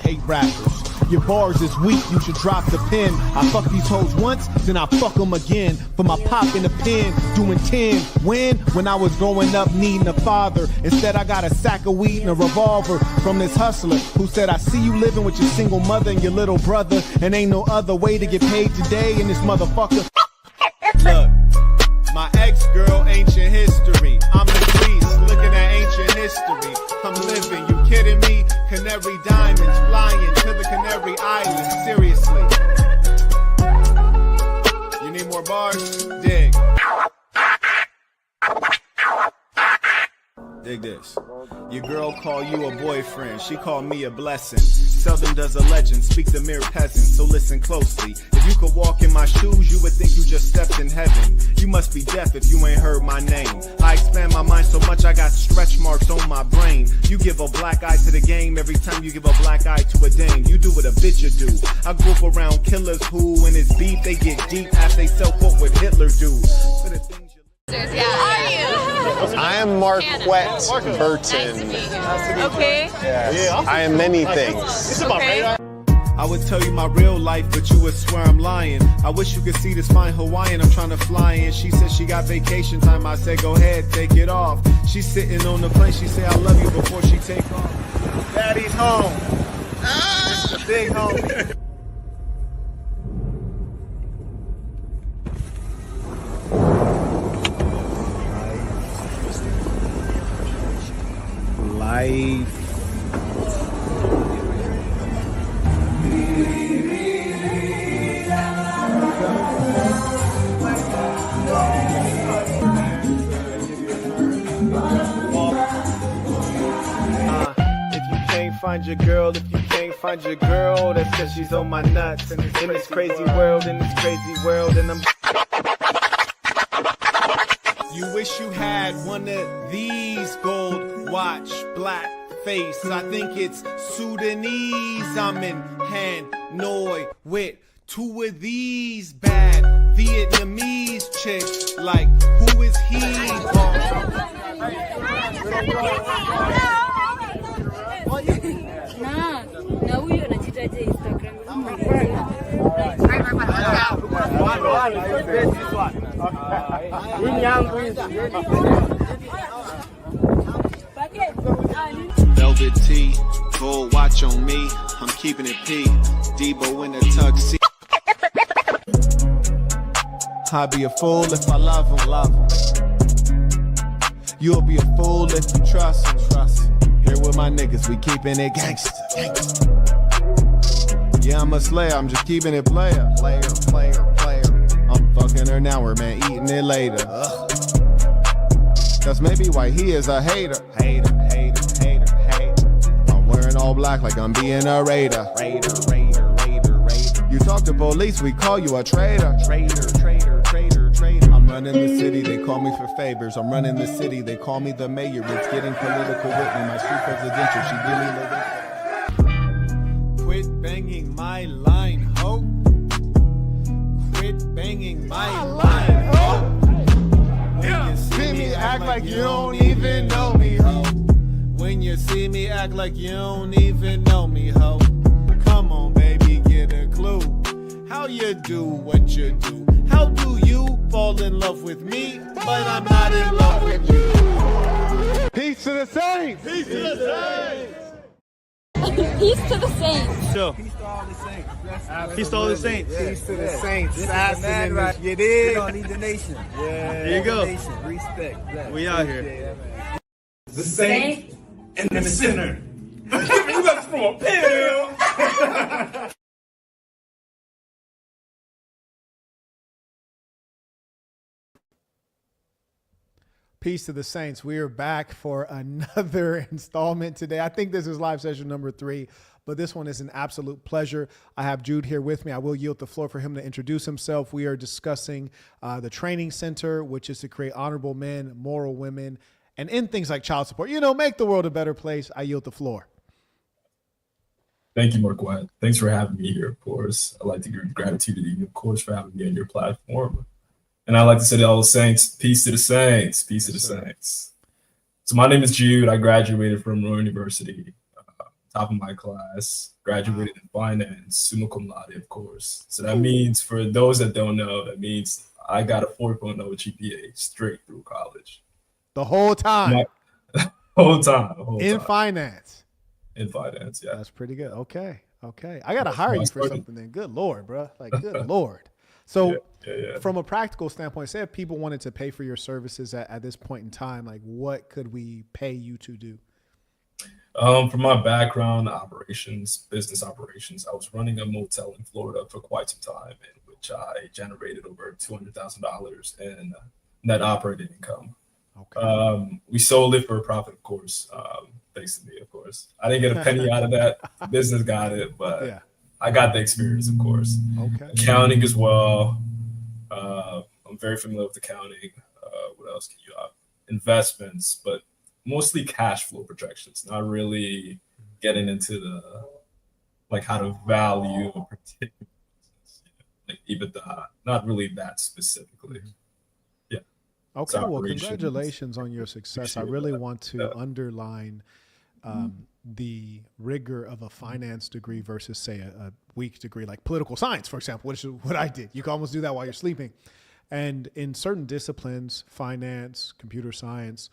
hate rappers. Your bars is weak, you should drop the pen. I fuck these hoes once, then I fuck them again. For my pop in the pen, doing 10. When I was growing up needing a father. Instead I got a sack of weed and a revolver from this hustler who said, I see you living with your single mother and your little brother, and ain't no other way to get paid today in this motherfucker. Look, my ex-girl, ancient history. I'm the priest, looking at ancient history. I'm living, you kidding me? Canary diamonds flying to the Canary Islands. Seriously. You need more bars? Dig. Dig this. Your girl call you a boyfriend, she call me a blessing. Seldom does a legend speak to mere peasants, so listen closely. If you could walk in my shoes, you would think you just stepped in heaven. You must be deaf if you ain't heard my name. I expand my mind so much I got stretch marks on my brain. You give a black eye to the game every time you give a black eye to a dame. You do what a bitch you do. I grew up around killers who, when it's beef, they get deep as they self-quote what Hitler do. For the things you... Yeah. Who are you? I am Marquette Burton. Okay. Yes. I am many things. Okay. I would tell you my real life, but you would swear I'm lying. I wish you could see this fine Hawaiian I'm trying to fly in. She said she got vacation time. I said, go ahead, take it off. She's sitting on the plane. She said, I love you before she take off. Daddy's home. It's the big homie. Life. Find your girl, if you can't find your girl, that's cause she's on my nuts. In this crazy world, and I'm... You wish you had one of these gold watch, black face. I think it's Sudanese. I'm in Hanoi with two of these bad Vietnamese chicks. Like, who is he? Na huyo anachitaje Instagram. Velvet tee, gold watch on me. I'm keeping it P. Debo in the tuxedo. I'd be a fool if I love him. You'll be a fool if you trust him. Here with my niggas, we keeping it gangsta. Yeah, I'm a slayer, I'm just keeping it player. I'm fucking her now, we're man eating it later. That's maybe why he is a hater. I'm wearing all black like I'm being a raider. You talk to police, we call you a traitor. I'm running the city, they call me for favors. I'm running the city, they call me the mayor. It's getting political with me, my street presidential, she give me living. Quit banging my line, ho. Quit banging my line, ho. When you see me act like you don't even know me, ho. When you see me act like you don't even know me, ho. Come on, baby, get a clue. How you do what you do? How do you fall in love with me, but I'm not in love with you? Peace to the saints! Peace to the saints! Peace to the saints. Sure. Peace to all the saints. Peace to all the saints. Peace to the saints. You did. We don't need the nation. Yeah. There you go. Nation. Respect. Black. We out here. The saint and the sinner. You got from a pill. Peace to the saints. We are back for another installment today. I think this is live session number 3, but this one is an absolute pleasure. I have Jude here with me. I will yield the floor for him to introduce himself. We are discussing the training center, which is to create honorable men, moral women, and end things like child support. You know, make the world a better place. I yield the floor. Thank you, Marquette. Thanks for having me here, of course. I'd like to give gratitude to you, of course, for having me on your platform. And I'd like to say to all the saints, peace to the saints, peace to the saints. So my name is Jude. I graduated from Royal University top of my class, graduated in finance, summa cum laude, of course. So that means, for those that don't know, that means I got a 4.0 GPA straight through college. The whole time. Whole time. In finance. In finance, yeah. That's pretty good. Okay. I got to hire you for something then. Good Lord, bro. Like, good Lord. So from a practical standpoint, say if people wanted to pay for your services at this point in time, like what could we pay you to do? From my background, business operations, I was running a motel in Florida for quite some time, in which I generated over $200,000 in net operating income. Okay. We sold it for a profit, of course, thanks to me, of course. I didn't get a penny out of that. Business got it, but I got the experience, of course. Okay. Accounting as well. I'm very familiar with accounting. What else can you have? Investments, but mostly cash flow projections, not really getting into the how to value a particular business, like EBITDA, not really that specifically. Yeah. Okay, well, congratulations on your success. I really want to underline the rigor of a finance degree versus, say, a weak degree like political science, for example, which is what I did. You can almost do that while you're sleeping. And in certain disciplines, finance, computer science,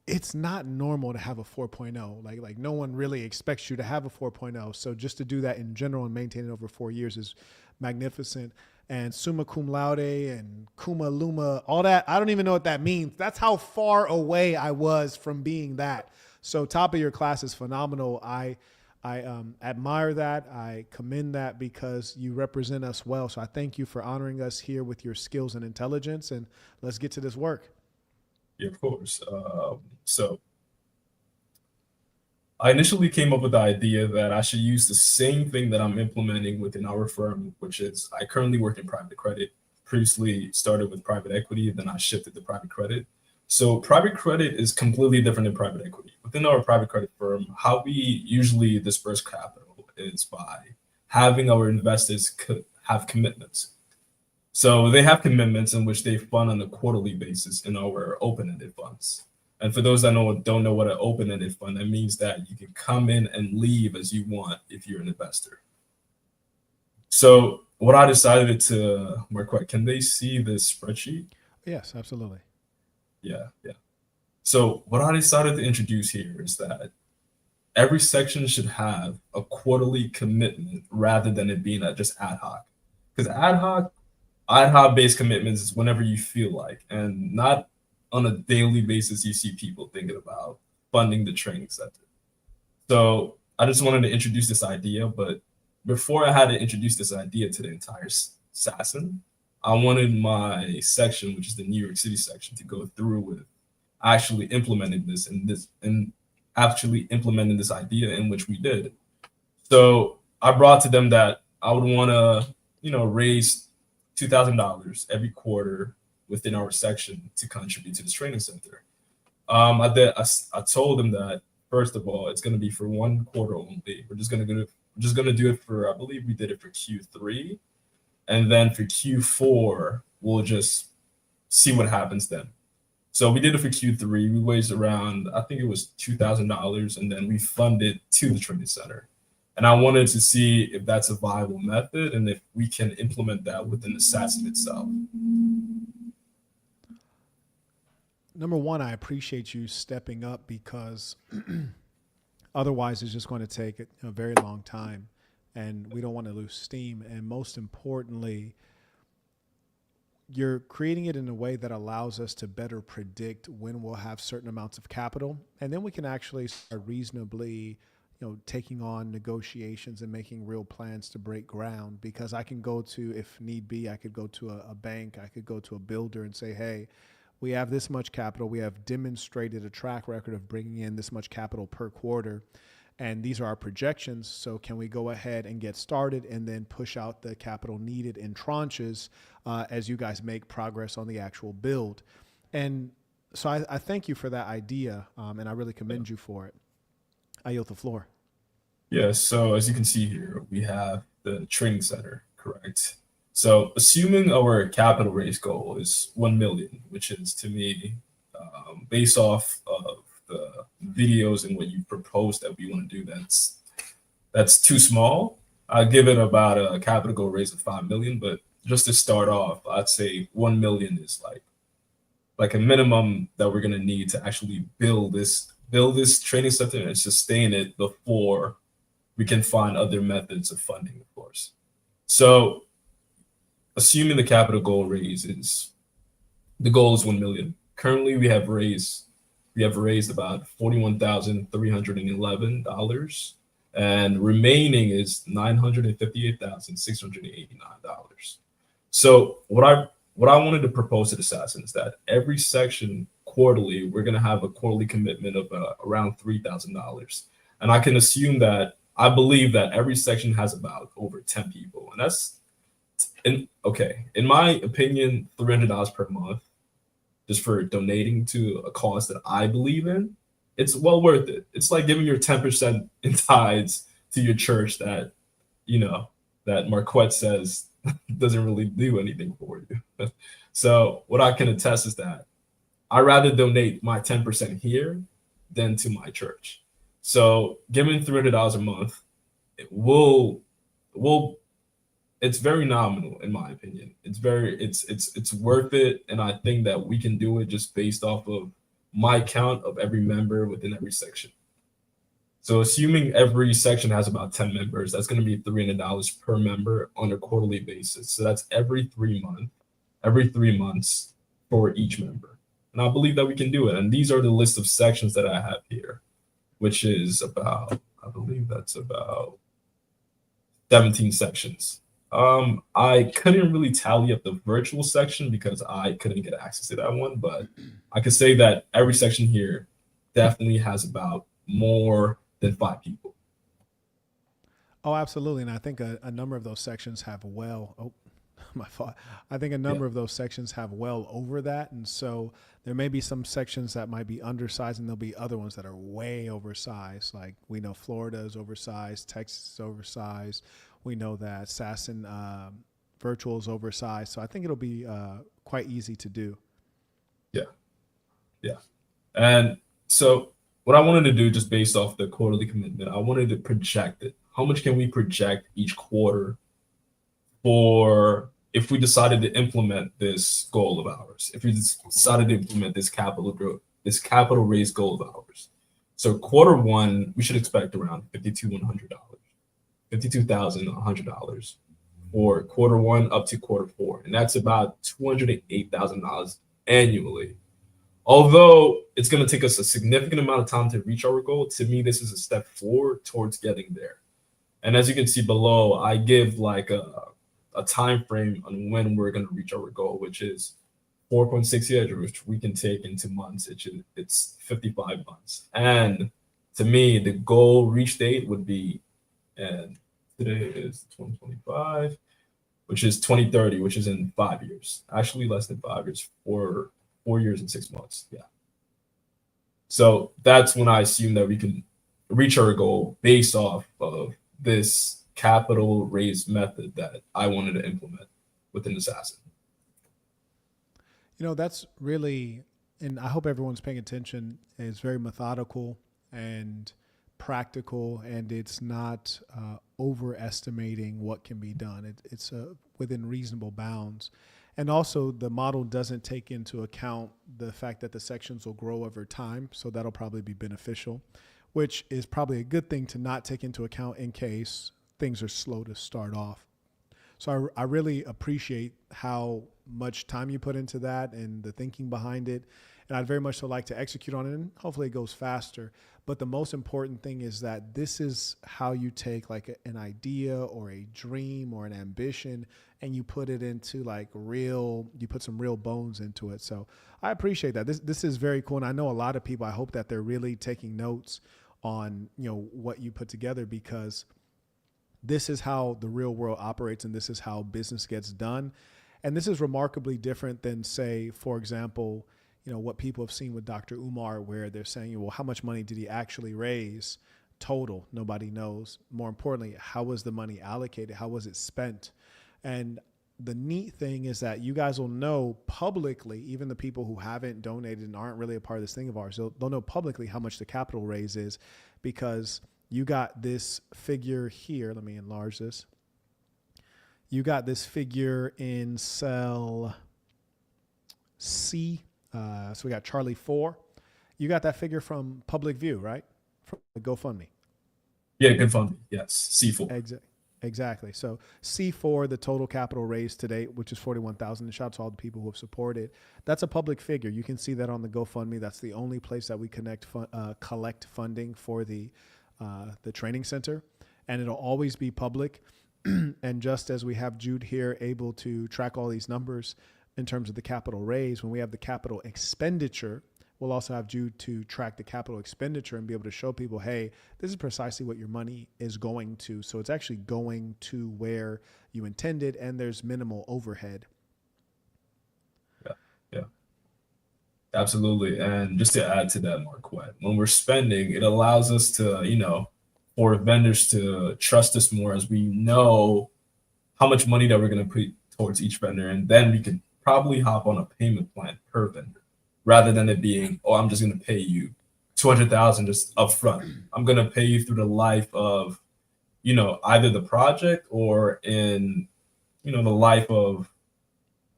it's not normal to have a 4.0. Like no one really expects you to have a 4.0. So just to do that in general and maintain it over 4 years is magnificent. And summa cum laude and kuma luma, all that, I don't even know what that means. That's how far away I was from being that. So top of your class is phenomenal. I admire that. I commend that because you represent us well. So I thank you for honoring us here with your skills and intelligence. And let's get to this work. Yeah, of course. So I initially came up with the idea that I should use the same thing that I'm implementing within our firm, which is I currently work in private credit. Previously started with private equity, then I shifted to private credit. So private credit is completely different than private equity. Within our private credit firm, how we usually disperse capital is by having our investors have commitments. So they have commitments in which they fund on a quarterly basis in our open-ended funds. And for those that don't know what an open-ended fund, that means that you can come in and leave as you want if you're an investor. So what I decided to work with, can they see this spreadsheet? Yes, absolutely. Yeah. So what I decided to introduce here is that every section should have a quarterly commitment rather than it being just ad hoc. Because ad hoc based commitments is whenever you feel like, and not on a daily basis you see people thinking about funding the training center. So I just wanted to introduce this idea, but before I had to introduce this idea to the entire SASN, I wanted my section, which is the New York City section, to go through with actually implementing this and actually implementing this idea, in which we did. So I brought to them that I would want to, raise $2,000 every quarter within our section to contribute to this training center. I told them that, first of all, it's going to be for 1 quarter only. We're just going to do it for, I believe we did it for Q3, and then for Q4 we'll just see what happens then. So we did it for Q3. We raised around, I think it was $2,000, and then we funded to the training center. And I wanted to see if that's a viable method and if we can implement that within the SASN itself. Number one, I appreciate you stepping up because otherwise it's just going to take a very long time and we don't want to lose steam. And most importantly, you're creating it in a way that allows us to better predict when we'll have certain amounts of capital. And then we can actually start reasonably taking on negotiations and making real plans to break ground, because I can go to, if need be, I could go to a bank, I could go to a builder and say, hey, we have this much capital. We have demonstrated a track record of bringing in this much capital per quarter, and these are our projections. So can we go ahead and get started and then push out the capital needed in tranches as you guys make progress on the actual build? And so I thank you for that idea, and I really commend you for it. I yield the floor. Yeah, so as you can see here, we have the training center, correct? So assuming our capital raise goal is 1 million, which is, to me, based off of the videos and what you proposed that we want to do, that's that's too small. I'd give it about a capital goal raise of 5 million, but just to start off, I'd say 1 million is like a minimum that we're gonna need to actually build this training center and sustain it before we can find other methods of funding, of course. So assuming the capital goal raise is the goal is 1 million. Currently we have raised about $41,311, and remaining is $958,689. So what I wanted to propose to the Assassin is that every section quarterly, we're going to have a quarterly commitment of around $3,000. And I can assume that I believe that every section has about over 10 people. And that's, in my opinion, $300 per month just for donating to a cause that I believe in, it's well worth it. It's like giving your 10% in tithes to your church that, that Marquette says doesn't really do anything for you. So what I can attest is that I rather donate my 10% here than to my church. So giving $300 a month, it's very nominal in my opinion. It's worth it, and I think that we can do it just based off of my count of every member within every section. So assuming every section has about 10 members, that's going to be $300 per member on a quarterly basis. So that's every 3 months for each member. And I believe that we can do it. And these are the list of sections that I have here, which is about 17 sections. I couldn't really tally up the virtual section because I couldn't get access to that one, but I could say that every section here definitely has about more than 5 people. Oh, absolutely. And I think a number of those sections have my fault. I think a number of those sections have well over that. And so there may be some sections that might be undersized, and there'll be other ones that are way oversized. Like we know Florida is oversized, Texas is oversized. We know that Assassin Virtual is oversized. So I think it'll be quite easy to do. Yeah. And so what I wanted to do, just based off the quarterly commitment, I wanted to project it. How much can we project each quarter for if we decided to implement this goal of ours, if we decided to implement this capital raise goal of ours? So quarter one, we should expect around $52,100 for quarter one up to quarter four. And that's about $208,000 annually. Although it's going to take us a significant amount of time to reach our goal, to me, this is a step forward towards getting there. And as you can see below, I give like a time frame on when we're going to reach our goal, which is 4.6 years, which we can take into months. It's 55 months. And to me, the goal reach date would be, and today is 2025, which is 2030, which is in 5 years. Actually, less than 5 years, 4 years and 6 months. Yeah. So that's when I assume that we can reach our goal based off of this capital raise method that I wanted to implement within Assassin. That's really, and I hope everyone's paying attention, it's very methodical and practical, and it's not overestimating what can be done. It's within reasonable bounds. And also the model doesn't take into account the fact that the sections will grow over time. So that'll probably be beneficial, which is probably a good thing to not take into account in case things are slow to start off. So I really appreciate how much time you put into that and the thinking behind it. And I'd very much so like to execute on it, and hopefully it goes faster. But the most important thing is that this is how you take like an idea or a dream or an ambition, and you put it into you put some real bones into it. So I appreciate that. This is very cool. And I know a lot of people, I hope that they're really taking notes on, what you put together, because this is how the real world operates, and this is how business gets done. And this is remarkably different than, say, for example, what people have seen with Dr. Umar, where they're saying, well, how much money did he actually raise total? Nobody knows. More importantly, how was the money allocated? How was it spent? And the neat thing is that you guys will know publicly, even the people who haven't donated and aren't really a part of this thing of ours, they'll know publicly how much the capital raise is, because you got this figure here. Let me enlarge this. You got this figure in cell C. So we got Charlie 4. You got that figure from Public View, right? From the GoFundMe. Yeah, GoFundMe. Yes, C4. Exactly. So C4, the total capital raised to date, which is 41,000. And shout out to all the people who have supported. That's a public figure. You can see that on the GoFundMe. That's the only place that we collect funding for the training center, and it'll always be public. And just as we have Jude here able to track all these numbers in terms of the capital raise, when we have the capital expenditure, we'll also have Jude to track the capital expenditure and be able to show people, hey, this is precisely what your money is going to. So it's actually going to where you intended, and there's minimal overhead. Yeah, absolutely. And just to add to that, Marquette, when we're spending, it allows us to, for vendors to trust us more, as we know how much money that we're going to put towards each vendor. And then we can probably hop on a payment plan per vendor, rather than it being, oh, I'm just going to pay you $200,000 just upfront. I'm going to pay you through the life of, either the project or in, the life of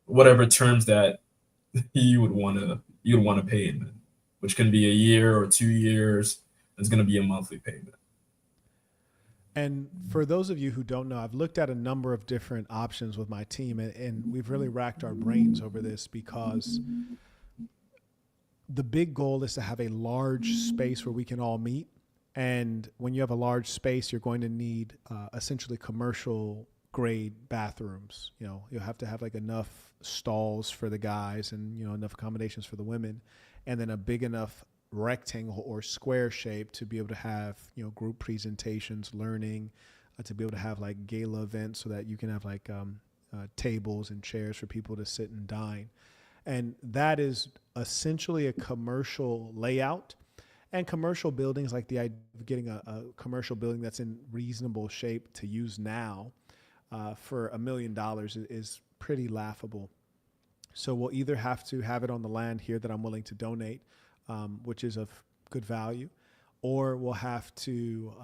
whatever terms that you would want to pay in, which can be a year or 2 years. It's going to be a monthly payment. And for those of you who don't know, I've looked at a number of different options with my team, and we've really racked our brains over this, because the big goal is to have a large space where we can all meet. And when you have a large space, you're going to need essentially commercial grade bathrooms. You'll have to have like enough stalls for the guys and, enough accommodations for the women, and then a big enough rectangle or square shape to be able to have, group presentations, learning, to be able to have like gala events, so that you can have like tables and chairs for people to sit and dine. And that is essentially a commercial layout. And commercial buildings, like the idea of getting a commercial building that's in reasonable shape to use now for $1 million is pretty laughable. So we'll either have to have it on the land here that I'm willing to donate, which is of good value, or we'll have to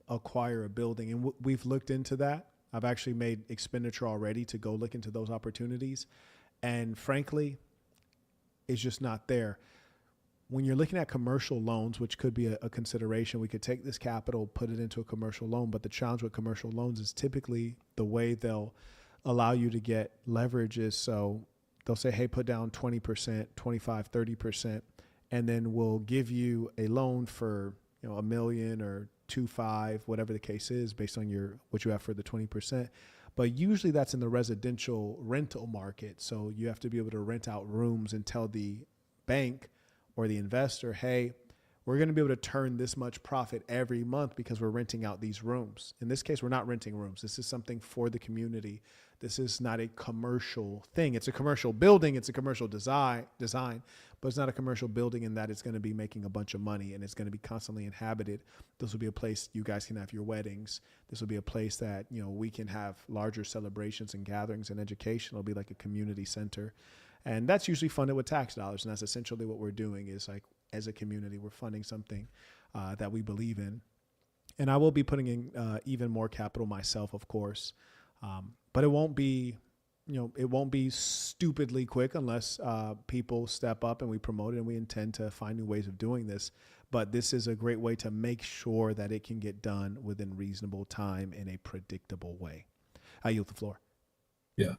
acquire a building. And we've looked into that. I've actually made expenditure already to go look into those opportunities. And frankly, it's just not there. When you're looking at commercial loans, which could be a consideration, we could take this capital, put it into a commercial loan. But the challenge with commercial loans is typically the way they'll allow you to get leverage is, so they'll say, hey, put down 20%, 25, 30%, and then we'll give you a loan for, $1 million or 2.5, whatever the case is, based on what you have for the 20%. But usually that's in the residential rental market. So you have to be able to rent out rooms and tell the bank or the investor, hey, we're going to be able to turn this much profit every month because we're renting out these rooms. In this case, we're not renting rooms. This is something for the community. This is not a commercial thing. It's a commercial building. It's a commercial design, but it's not a commercial building in that it's going to be making a bunch of money and it's going to be constantly inhabited. This will be a place you guys can have your weddings. This will be a place that, we can have larger celebrations and gatherings and education. It'll be like a community center. And that's usually funded with tax dollars. And that's essentially what we're doing is, like, as a community, we're funding something that we believe in. And I will be putting in even more capital myself, of course. But it won't be, it won't be stupidly quick unless people step up and we promote it, and we intend to find new ways of doing this. But this is a great way to make sure that it can get done within reasonable time in a predictable way. I yield the floor. Yeah.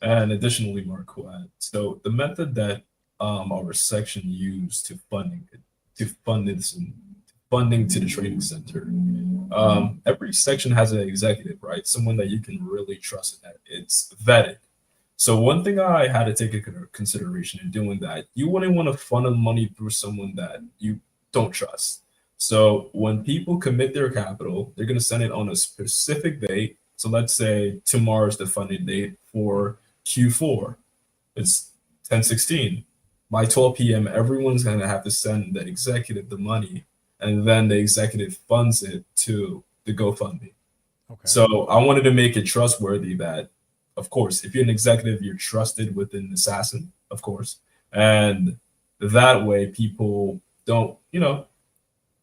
And additionally, Marquette, so the method that our section used to funding to the trading center, every section has an executive, right? Someone that you can really trust in that it's vetted. So one thing I had to take into consideration in doing that, you wouldn't want to funnel money through someone that you don't trust. So when people commit their capital, they're going to send it on a specific date. So let's say tomorrow is the funding date for Q4. It's 10/16. By 12 p.m., everyone's going to have to send the executive the money, and then the executive funds it to the GoFundMe. Okay. So I wanted to make it trustworthy that, of course, if you're an executive, you're trusted within Assassin, of course. And that way people don't,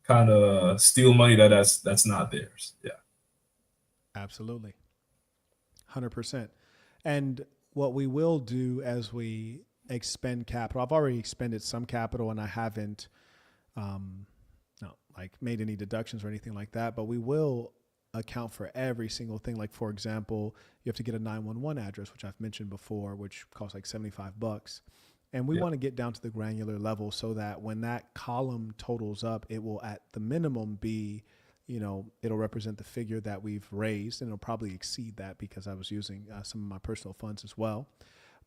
kind of steal money that's not theirs. Yeah. Absolutely. 100%. And what we will do as we expend capital, I've already expended some capital and I haven't made any deductions or anything like that, but we will account for every single thing. Like, for example, you have to get a 911 address, which I've mentioned before, which costs like $75. And we want to get down to the granular level so that when that column totals up, it will at the minimum be, it'll represent the figure that we've raised, and it'll probably exceed that because I was using some of my personal funds as well.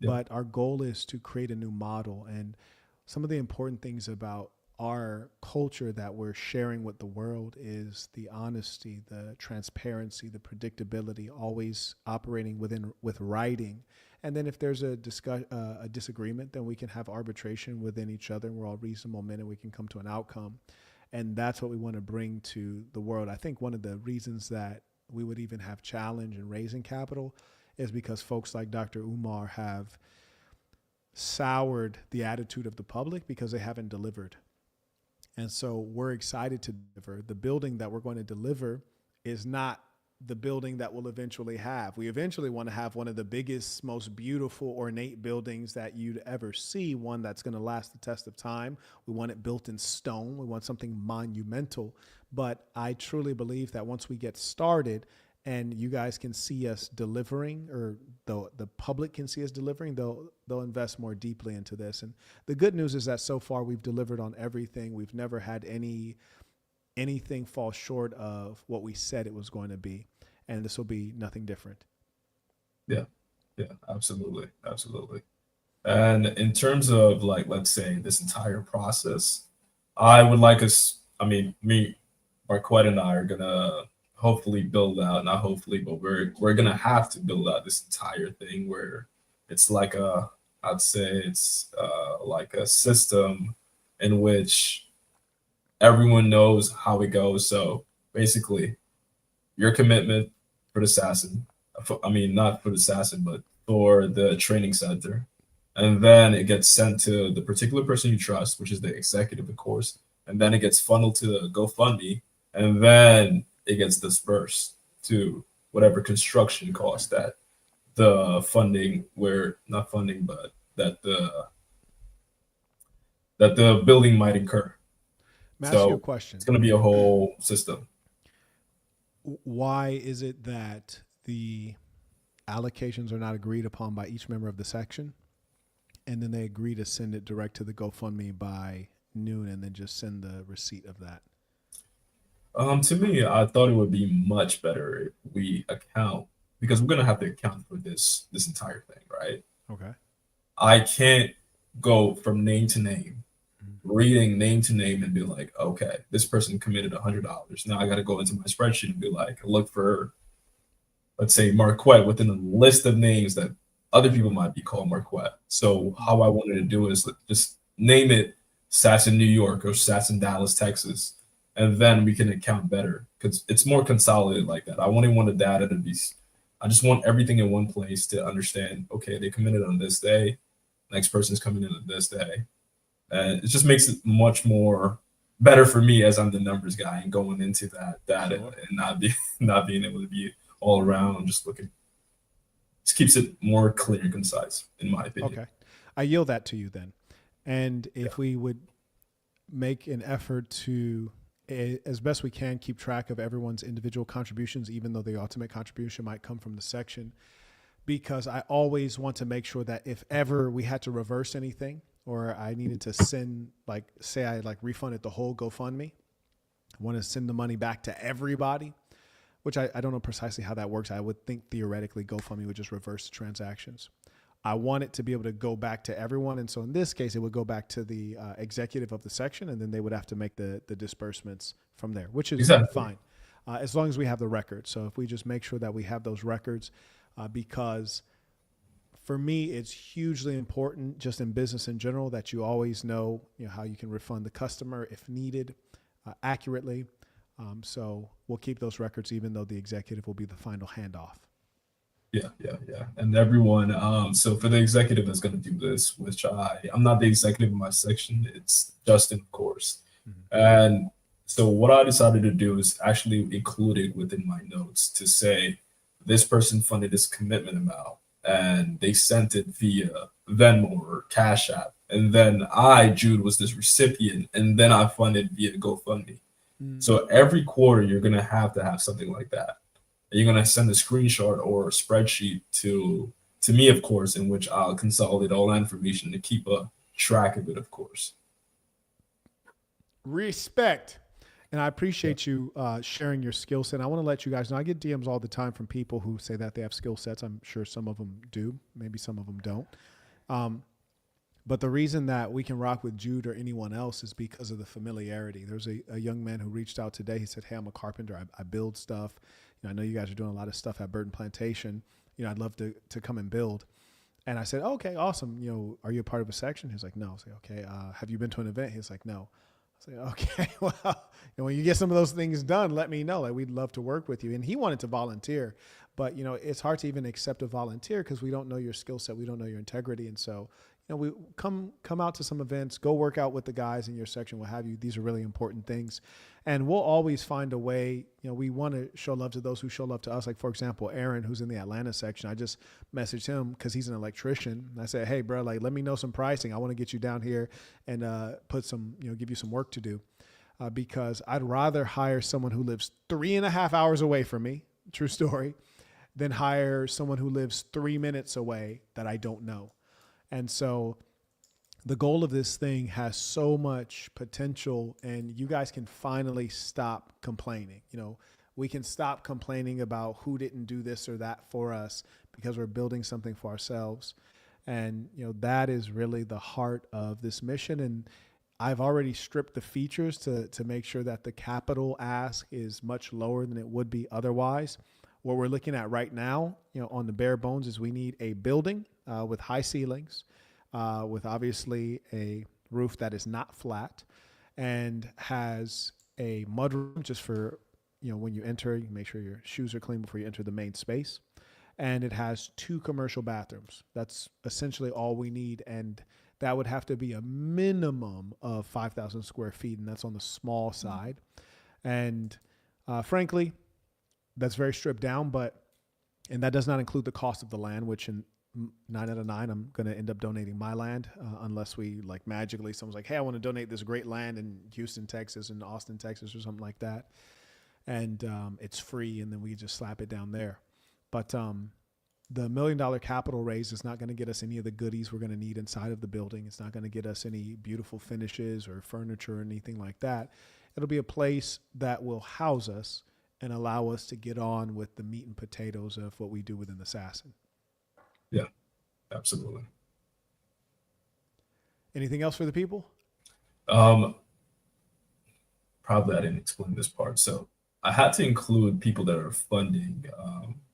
But our goal is to create a new model. And some of the important things about our culture that we're sharing with the world is the honesty, the transparency, the predictability, always operating with writing. And then if there's a disagreement, then we can have arbitration within each other, and we're all reasonable men and we can come to an outcome. And that's what we want to bring to the world. I think one of the reasons that we would even have challenge in raising capital is because folks like Dr. Umar have soured the attitude of the public because they haven't delivered. And so we're excited to deliver. The building that we're going to deliver is not the building that we'll eventually have. We eventually want to have one of the biggest, most beautiful, ornate buildings that you'd ever see, one that's going to last the test of time. We want it built in stone. We want something monumental. But I truly believe that once we get started and you guys can see us delivering, or the public can see us delivering, they'll invest more deeply into this. And the good news is that so far we've delivered on everything. We've never had anything fall short of what we said it was going to be. And this will be nothing different. Yeah, absolutely. And in terms of, like, let's say this entire process, I would like us, me, Marquette and I are gonna hopefully build out, not hopefully, but we're gonna have to build out this entire thing where it's like I'd say it's like a system in which everyone knows how it goes. So basically, your commitment for the assassin, not for the assassin, but for the training center. And then it gets sent to the particular person you trust, which is the executive, of course. And then it gets funneled to GoFundMe. And then it gets dispersed to whatever construction cost that the funding, not funding, but that the building might incur. May I ask you a question? It's going to be a whole system. Why is it that the allocations are not agreed upon by each member of the section, and then they agree to send it direct to the GoFundMe by noon and then just send the receipt of that? To me, I thought it would be much better if we account, because we're going to have to account for this entire thing, right? Okay. I can't go from name to name, reading name to name and be like, okay, this person committed $100. Now I got to go into my spreadsheet and be like, look for, let's say, Marquette within a list of names that other people might be called Marquette. So how I wanted to do is just name it Sats in New York or Sats in Dallas, Texas, and then we can account better because it's more consolidated like that. I only want the data to be, I just want everything in one place to understand, okay, they committed on this day, next person's coming in on this day. And it just makes it much more better for me as I'm the numbers guy and going into that data and not being able to be all around just looking. Just keeps it more clear and concise, in my opinion. Okay. I yield that to you then. And if we would make an effort to, as best we can, keep track of everyone's individual contributions, even though the ultimate contribution might come from the section, because I always want to make sure that if ever we had to reverse anything, or I needed to send, like, say I refunded the whole GoFundMe, I want to send the money back to everybody, which I don't know precisely how that works. I would think theoretically GoFundMe would just reverse the transactions. I want it to be able to go back to everyone. And so in this case, it would go back to the executive of the section, and then they would have to make the disbursements from there, which is fine, as long as we have the records. So if we just make sure that we have those records, because for me, it's hugely important just in business in general that you always know, how you can refund the customer if needed accurately. So we'll keep those records, even though the executive will be the final handoff. Yeah. And everyone, so for the executive that's going to do this, which I'm not the executive in my section, it's Justin, of course. Mm-hmm. And So what I decided to do is actually include it within my notes to say this person funded this commitment amount and they sent it via Venmo or Cash App. And then I, Jude, was this recipient, and then I funded via GoFundMe. So every quarter, you're going to have something like that. And you're going to send a screenshot or a spreadsheet to me, of course, in which I'll consolidate all that information to keep a track of it, of course. Respect. And I appreciate you sharing your skill set. I want to let you guys know, I get DMs all the time from people who say that they have skill sets. I'm sure some of them do. Maybe some of them don't. But the reason that we can rock with Jude or anyone else is because of the familiarity. There's a young man who reached out today. He said, hey, I'm a carpenter. I build stuff. I know you guys are doing a lot of stuff at Burton Plantation. I'd love to come and build. And I said, okay, awesome. Are you a part of a section? He's like, no. I was like, okay. Have you been to an event? He's like, no. I was like, okay, well, when you get some of those things done, let me know. Like, we'd love to work with you. And he wanted to volunteer, but it's hard to even accept a volunteer because we don't know your skill set. We don't know your integrity. And so, we come out to some events, go work out with the guys in your section, what have you. These are really important things. And we'll always find a way. We want to show love to those who show love to us. Like, for example, Aaron, who's in the Atlanta section, I just messaged him because he's an electrician. And I said, hey, bro, like, let me know some pricing. I want to get you down here and put some, give you some work to do because I'd rather hire someone who lives 3.5 hours away from me, true story, than hire someone who lives 3 minutes away that I don't know. And so the goal of this thing has so much potential, and you guys can finally stop complaining. We can stop complaining about who didn't do this or that for us because we're building something for ourselves. And, that is really the heart of this mission. And I've already stripped the features to make sure that the capital ask is much lower than it would be otherwise. What we're looking at right now, on the bare bones is we need a building with high ceilings, with obviously a roof that is not flat and has a mud room just for, when you enter, you make sure your shoes are clean before you enter the main space. And it has 2 commercial bathrooms. That's essentially all we need. And that would have to be a minimum of 5,000 square feet. And that's on the small side. And frankly, that's very stripped down, and that does not include the cost of the land, which in 9 out of 9, I'm going to end up donating my land unless we magically someone's like, hey, I want to donate this great land in Houston, Texas, and Austin, Texas, or something like that. And it's free. And then we just slap it down there. But the $1 million capital raise is not going to get us any of the goodies we're going to need inside of the building. It's not going to get us any beautiful finishes or furniture or anything like that. It'll be a place that will house us and allow us to get on with the meat and potatoes of what we do within Assassin. Yeah, absolutely. Anything else for the people? Probably I didn't explain this part. So I had to include people that are funding,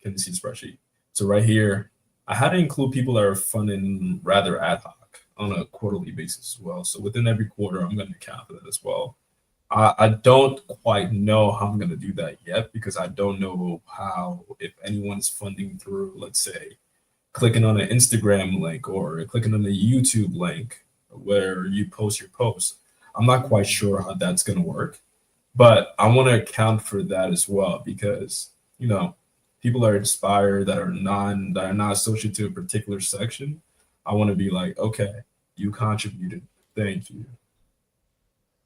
can you see the spreadsheet? So right here, I had to include people that are funding rather ad hoc on a quarterly basis as well. So within every quarter, I'm going to account for that as well. I don't quite know how I'm going to do that yet because I don't know if anyone's funding through, let's say, clicking on an Instagram link or clicking on a YouTube link where you post your post. I'm not quite sure how that's going to work, but I want to account for that as well because, people are inspired that are not associated to a particular section. I want to be like, okay, you contributed. Thank you.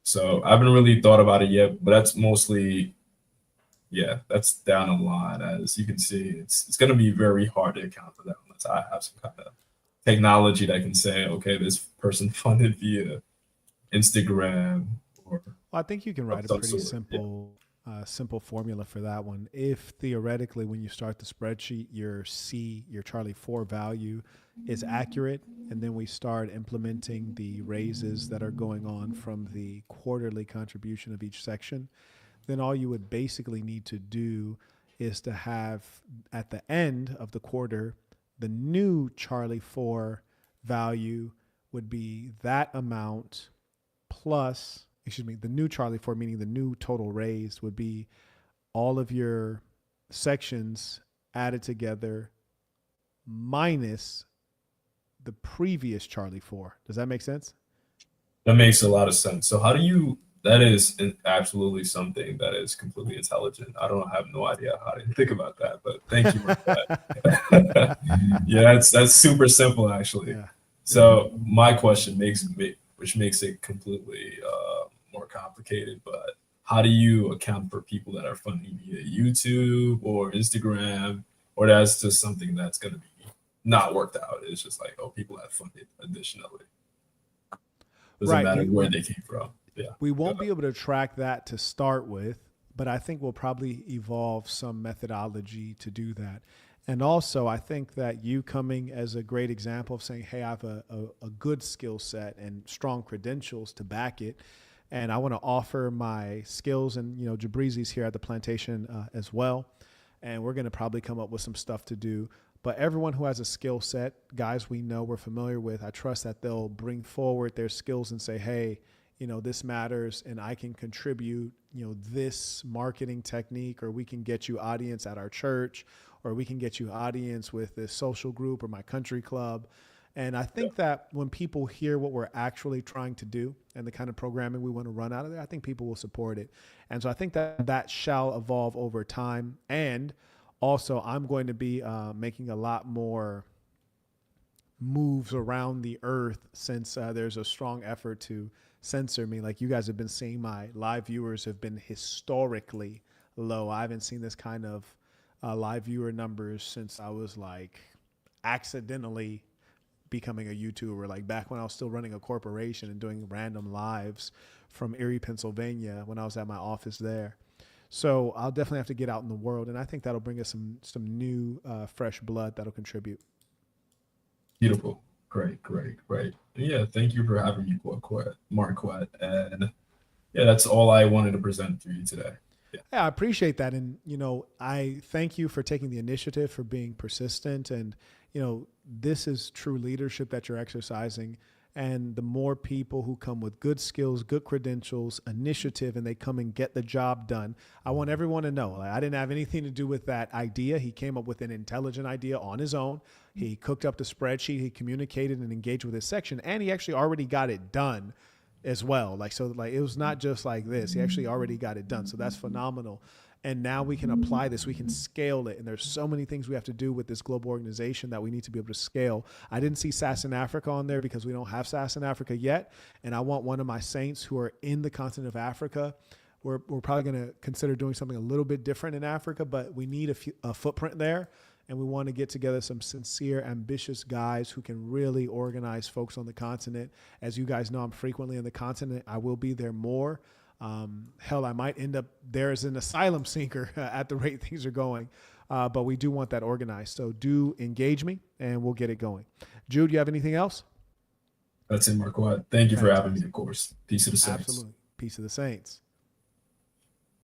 So I haven't really thought about it yet, but that's mostly, that's down the line. As you can see, it's going to be very hard to account for that unless I have some kind of technology that can say, okay, this person funded via Instagram or. Well, I think you can write a pretty simple formula for that one. If theoretically, when you start the spreadsheet, your Charlie 4 value is accurate, and then we start implementing the raises that are going on from the quarterly contribution of each section, then all you would basically need to do is to have at the end of the quarter, the new Charlie 4 value would be that amount plus, the new Charlie 4, meaning the new total raised would be all of your sections added together minus the previous Charlie 4. Does that make sense? That makes a lot of sense. So how do you That is absolutely something that is completely intelligent. I don't have no idea how to think about that, but thank you for that. Yeah, that's super simple actually. Yeah. So my question which makes it completely more complicated, but how do you account for people that are funding via YouTube or Instagram, or that's just something that's going to be not worked out? It's just like, oh, people have funded additionally. Doesn't Right. matter where they came from. Yeah. We won't be able to track that to start with, but I think we'll probably evolve some methodology to do that. And also, I think that you coming as a great example of saying, hey, I have a good skill set and strong credentials to back it. And I want to offer my skills, and, you know, Jabrizi's here at the plantation as well. And we're going to probably come up with some stuff to do. But everyone who has a skill set, guys we know, we're familiar with, I trust that they'll bring forward their skills and say, hey, you know, this matters and I can contribute, you know, this marketing technique, or we can get you audience at our church, or we can get you audience with this social group or my country club. And I think that when people hear what we're actually trying to do and the kind of programming we want to run out of there, I think people will support it. And so I think that that shall evolve over time. And also, I'm going to be making a lot more moves around the earth, since there's a strong effort to censor me. Like you guys have been seeing, my live viewers have been historically low. I haven't seen this kind of live viewer numbers since I was like accidentally becoming a YouTuber, like back when I was still running a corporation and doing random lives from Erie, Pennsylvania, when I was at my office there. So I'll definitely have to get out in the world, and I think that'll bring us some new fresh blood that'll contribute. Beautiful. Great. Yeah, thank you for having me, Marquette. And yeah, that's all I wanted to present to you today. Yeah, I appreciate that. And, you know, I thank you for taking the initiative, for being persistent. And, you know, this is true leadership that you're exercising. And the more people who come with good skills, good credentials, initiative, and they come and get the job done, I want everyone to know, like, I didn't have anything to do with that idea. He came up with an intelligent idea on his own. He cooked up the spreadsheet, he communicated and engaged with his section, and he actually already got it done as well. Like, so like, it was not just like this, he actually already got it done. So that's phenomenal. And now we can apply this, we can scale it. And there's so many things we have to do with this global organization that we need to be able to scale. I didn't see SAS in Africa on there because we don't have SAS in Africa yet. And I want one of my saints who are in the continent of Africa. We're probably going to consider doing something a little bit different in Africa, but we need a footprint there. And we want to get together some sincere, ambitious guys who can really organize folks on the continent. As you guys know, I'm frequently on the continent. I will be there more. Hell, I might end up there as an asylum seeker at the rate things are going. But we do want that organized. So do engage me and we'll get it going. Jude, you have anything else? that's it, Marquette. Thank you for having me, of course. Peace to the Saints. Absolutely. Peace of the Saints.